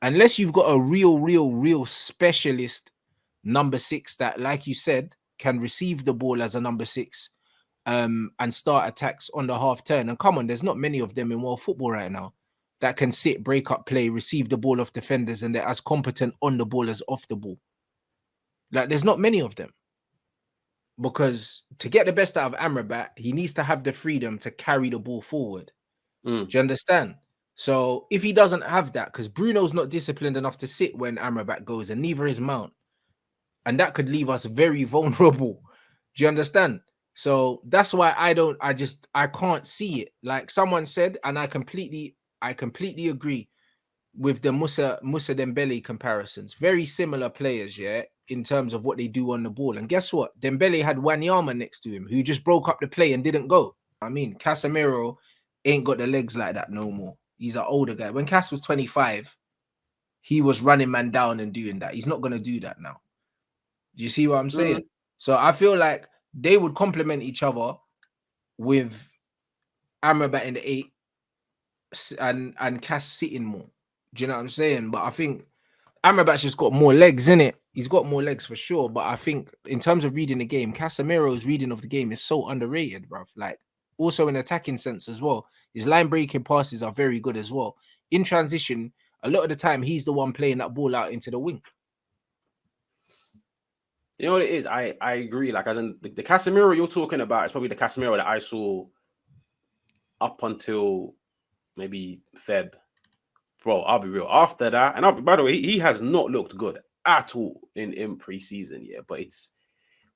unless you've got a real specialist number 6 that, like you said, can receive the ball as a number 6 and start attacks on the half turn. And come on, there's not many of them in world football right now that can sit, break up play, receive the ball off defenders, and they're as competent on the ball as off the ball. Like, there's not many of them. Because to get the best out of Amrabat, he needs to have the freedom to carry the ball forward. Do you understand? So if he doesn't have that, because Bruno's not disciplined enough to sit when Amrabat goes, and neither is Mount. And that could leave us very vulnerable. Do you understand? So that's why I can't see it. Like someone said, and I completely agree with the Musa Dembele comparisons. Very similar players, yeah, in terms of what they do on the ball. And guess what? Dembele had Wanyama next to him, who just broke up the play and didn't go. I mean, Casemiro ain't got the legs like that no more. He's an older guy. When Cas was 25, he was running man down and doing that. He's not going to do that now. Do you see what I'm saying? So I feel like they would complement each other with Amrabat in the 8 and Cas sitting more. Do you know what I'm saying? But I think Amrabat's just got more legs, innit? He's got more legs for sure. But I think in terms of reading the game, Casemiro's reading of the game is so underrated, bruv. Like, also in attacking sense as well. His line breaking passes are very good as well. In transition, a lot of the time, he's the one playing that ball out into the wing. You know what it is? I agree. Like, as in the Casemiro you're talking about is probably the Casemiro that I saw up until maybe Feb. Bro, I'll be real. After that, and by the way, he has not looked good at all in pre-season, yeah. But it's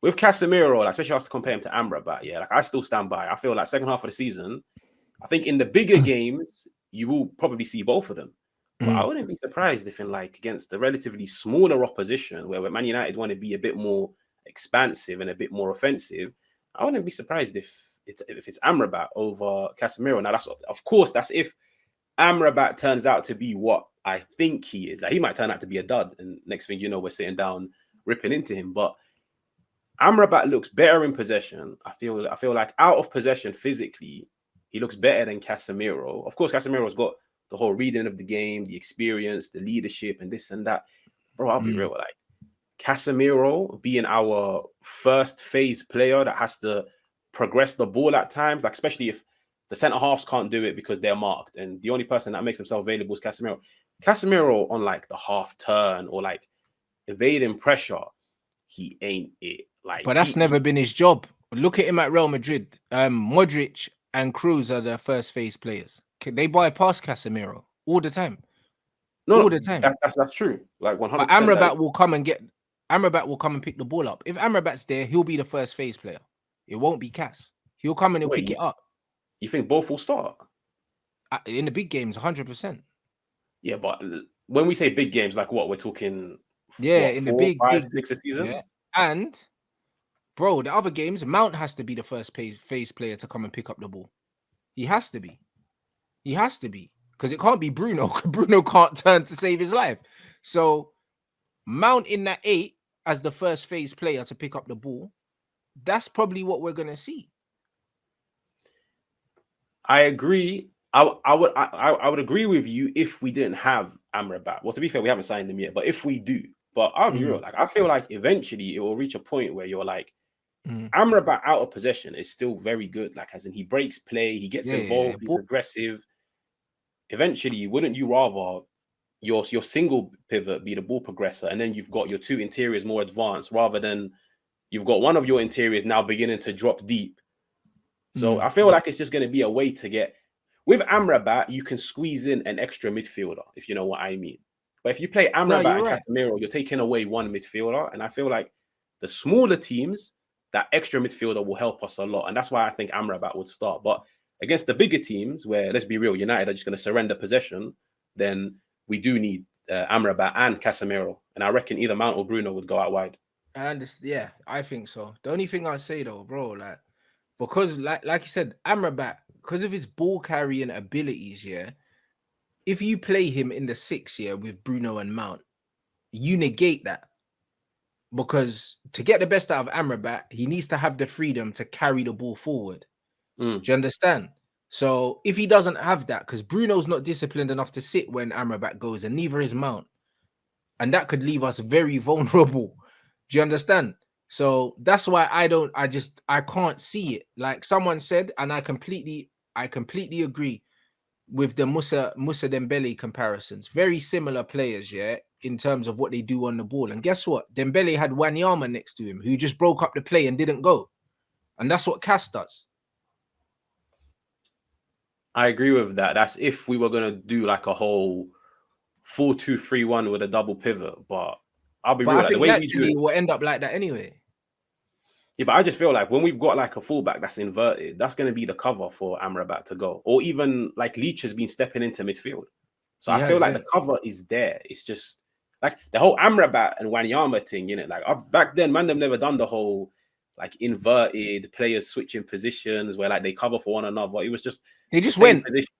with Casemiro, like, especially after compare him to Amrabat, yeah. Like, I still stand by. I feel like second half of the season, I think in the bigger games, you will probably see both of them. But I wouldn't be surprised if in like against the relatively smaller opposition, where Man United want to be a bit more expansive and a bit more offensive, I wouldn't be surprised if it's Amrabat over Casemiro. Now, that's if Amrabat turns out to be what I think he is. Like, he might turn out to be a dud, and next thing you know, we're sitting down ripping into him. But Amrabat looks better in possession. I feel like out of possession physically, he looks better than Casemiro. Of course, Casemiro's got the whole reading of the game, the experience, the leadership, and this and that. Bro, I'll be real. Like, Casemiro being our first phase player that has to progress the ball at times, like especially if the centre halves can't do it because they're marked, and the only person that makes himself available is Casemiro. Casemiro on like the half turn or like evading pressure, he ain't it. Like, but that's never been his job. Look at him at Real Madrid. Modric and Kroos are the first phase players. They bypass Casemiro all the time. All the time. That's true. Like 100%. But Amrabat will come and pick the ball up. If Amrabat's there, he'll be the first phase player. It won't be Cas. He'll come and he'll pick it up. You think both will start? In the big games, 100%. Yeah, but when we say big games, like what we're talking? In the big 6 a season. Yeah. And bro, the other games, Mount has to be the first phase player to come and pick up the ball. He has to be. Because it can't be Bruno. Bruno can't turn to save his life. So Mount in that 8 as the first phase player to pick up the ball, that's probably what we're going to see. I agree. I would agree with you if we didn't have Amrabat. Well, to be fair, we haven't signed him yet, but if we do, but I'll be real. Like, I feel like eventually it will reach a point where you're like, Amrabat out of possession is still very good. Like, as in he breaks play, he gets involved, he's aggressive. Eventually, wouldn't you rather your single pivot be the ball progressor, and then you've got your 2 interiors more advanced, rather than you've got one of your interiors now beginning to drop deep? So I feel like it's just going to be a way to get... With Amrabat, you can squeeze in an extra midfielder, if you know what I mean. But if you play Amrabat and Casemiro, you're taking away one midfielder. And I feel like the smaller teams, that extra midfielder will help us a lot. And that's why I think Amrabat would start. But against the bigger teams, where, let's be real, United are just going to surrender possession, then we do need Amrabat and Casemiro. And I reckon either Mount or Bruno would go out wide. Yeah, I think so. The only thing I say though, bro, like, because like you said, Amrabat, because of his ball carrying abilities, yeah, if you play him in the 6, yeah, with Bruno and Mount, you negate that. Because to get the best out of Amrabat, he needs to have the freedom to carry the ball forward. Do you understand? So if he doesn't have that, because Bruno's not disciplined enough to sit when Amrabat goes, and neither is Mount, and that could leave us very vulnerable. Do you understand? So that's why I can't see it. Like someone said, and I completely agree with the Musa Dembele comparisons. Very similar players, yeah, in terms of what they do on the ball. And guess what? Dembele had Wanyama next to him, who just broke up the play and didn't go. And that's what Cass does. I agree with that. That's if we were gonna do like a whole 4-2-3-1 with a double pivot. But I'll be But real, I like the think way we do naturally it. it will end up like that anyway. Yeah, but I just feel like when we've got like a fullback that's inverted, that's going to be the cover for Amrabat to go. Or even like Leach has been stepping into midfield. So I feel like the cover is there. It's just like the whole Amrabat and Wanyama thing, you know, like back then, man, they've never done the whole like inverted players switching positions where like they cover for one another. It was just They the just same went. position.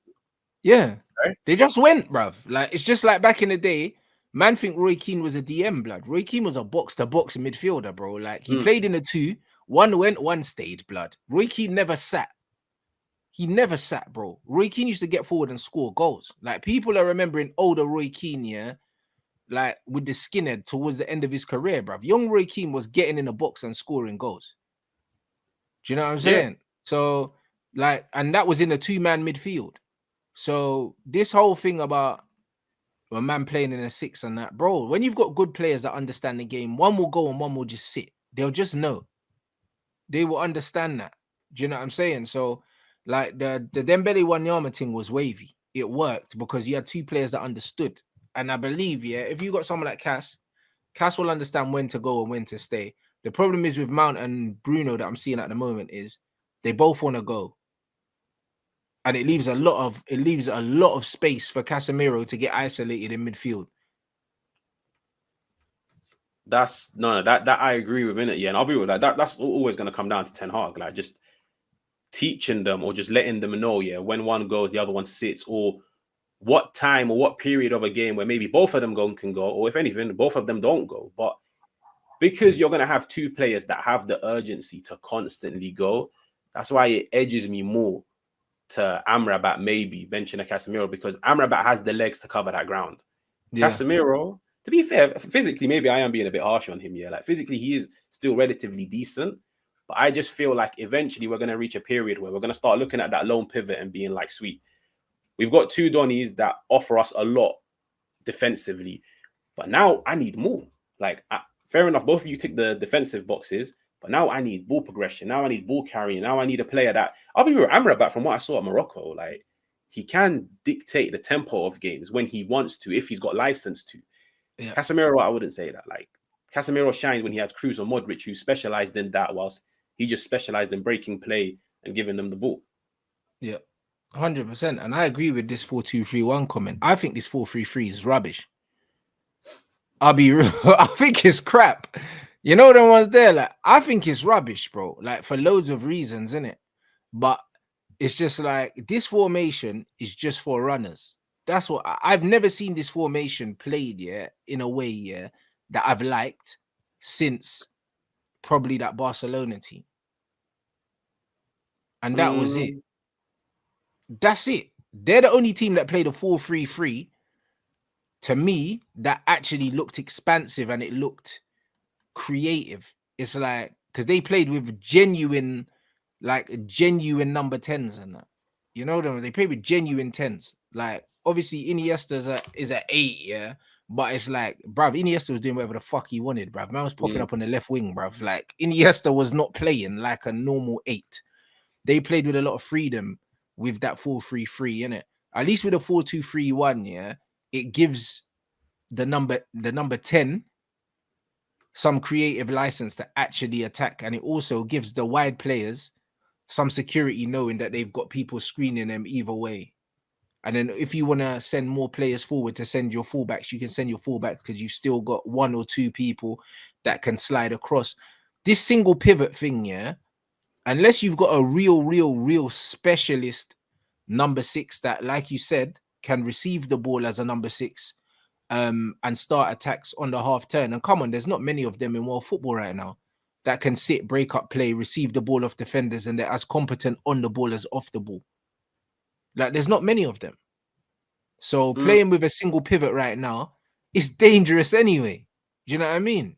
Yeah. Sorry? They just went, bruv. Like it's just like back in the day. Man, think Roy Keane was a DM, blood. Roy Keane was a box-to-box midfielder, bro. Like he played in a two, one went, one stayed, blood. Roy Keane never sat. He never sat, bro. Roy Keane used to get forward and score goals. Like people are remembering older Roy Keane, yeah, like with the skinhead towards the end of his career, bruv. Young Roy Keane was getting in the box and scoring goals. Do you know what I'm saying? Yeah. So, like, and that was in a two-man midfield. So this whole thing about a man playing in a six and that, bro, when you've got good players that understand the game, one will go and one will just sit. They'll just know. They will understand that. Do you know what I'm saying? So, like the Dembele Wanyama thing was wavy. It worked because you had two players that understood. And I believe, yeah, if you got someone like Cass will understand when to go and when to stay. The problem is with Mount and Bruno that I'm seeing at the moment is they both want to go. And it leaves a lot of space for Casemiro to get isolated in midfield. That I agree with in it, yeah. And I'll be with that's always going to come down to Ten Hag, like just teaching them or just letting them know, yeah, when one goes, the other one sits, or what time or what period of a game where maybe both of them can go, or if anything, both of them don't go. But because you're going to have two players that have the urgency to constantly go, that's why it edges me more to Amrabat maybe benching a Casemiro, because Amrabat has the legs to cover that ground. Yeah. Casemiro, to be fair, physically, maybe I am being a bit harsh on him. Yeah, like physically, he is still relatively decent. But I just feel like eventually we're going to reach a period where we're going to start looking at that lone pivot and being like, sweet, we've got two Donnies that offer us a lot defensively. But now I need more. Like, fair enough, both of you tick the defensive boxes. But now I need ball progression. Now I need ball carrying. Now I need a player that, I'll be real, Amrabat, from what I saw at Morocco, like, he can dictate the tempo of games when he wants to, if he's got license to. Yeah. Casemiro, I wouldn't say that. Like, Casemiro shined when he had Cruz or Modric, who specialized in that, whilst he just specialized in breaking play and giving them the ball. Yeah, 100%. And I agree with this 4-2-3-1 comment. I think this 4-3-3 is rubbish. I'll be real. I think it's crap. You know the ones there, like I think it's rubbish, bro. Like for loads of reasons, innit? But it's just like this formation is just for runners. That's what I've never seen this formation played, yeah, in a way, yeah, that I've liked since probably that Barcelona team. And that was it. That's it. They're the only team that played a 4-3-3 to me that actually looked expansive and it looked creative. It's like because they played with genuine number 10s and that. You know them, they played with genuine 10s. Like obviously Iniesta is a 8, yeah. But it's like, bruv, Iniesta was doing whatever the fuck he wanted, bruv. Man was popping up on the left wing, bruv. Like Iniesta was not playing like a normal 8. They played with a lot of freedom with that 4-3-3, innit? At least with a 4-2-3-1, yeah, it gives the number 10 some creative license to actually attack, and it also gives the wide players some security knowing that they've got people screening them either way. And then if you want to send more players forward to send your fullbacks, you can send your fullbacks because you've still got one or two people that can slide across. This single pivot thing, yeah, unless you've got a real specialist number 6 that, like you said, can receive the ball as a number 6 and start attacks on the half turn. And come on, there's not many of them in world football right now that can sit, break up play, receive the ball off defenders, and they're as competent on the ball as off the ball. Like, there's not many of them. So playing with a single pivot right now is dangerous anyway. Do you know what I mean?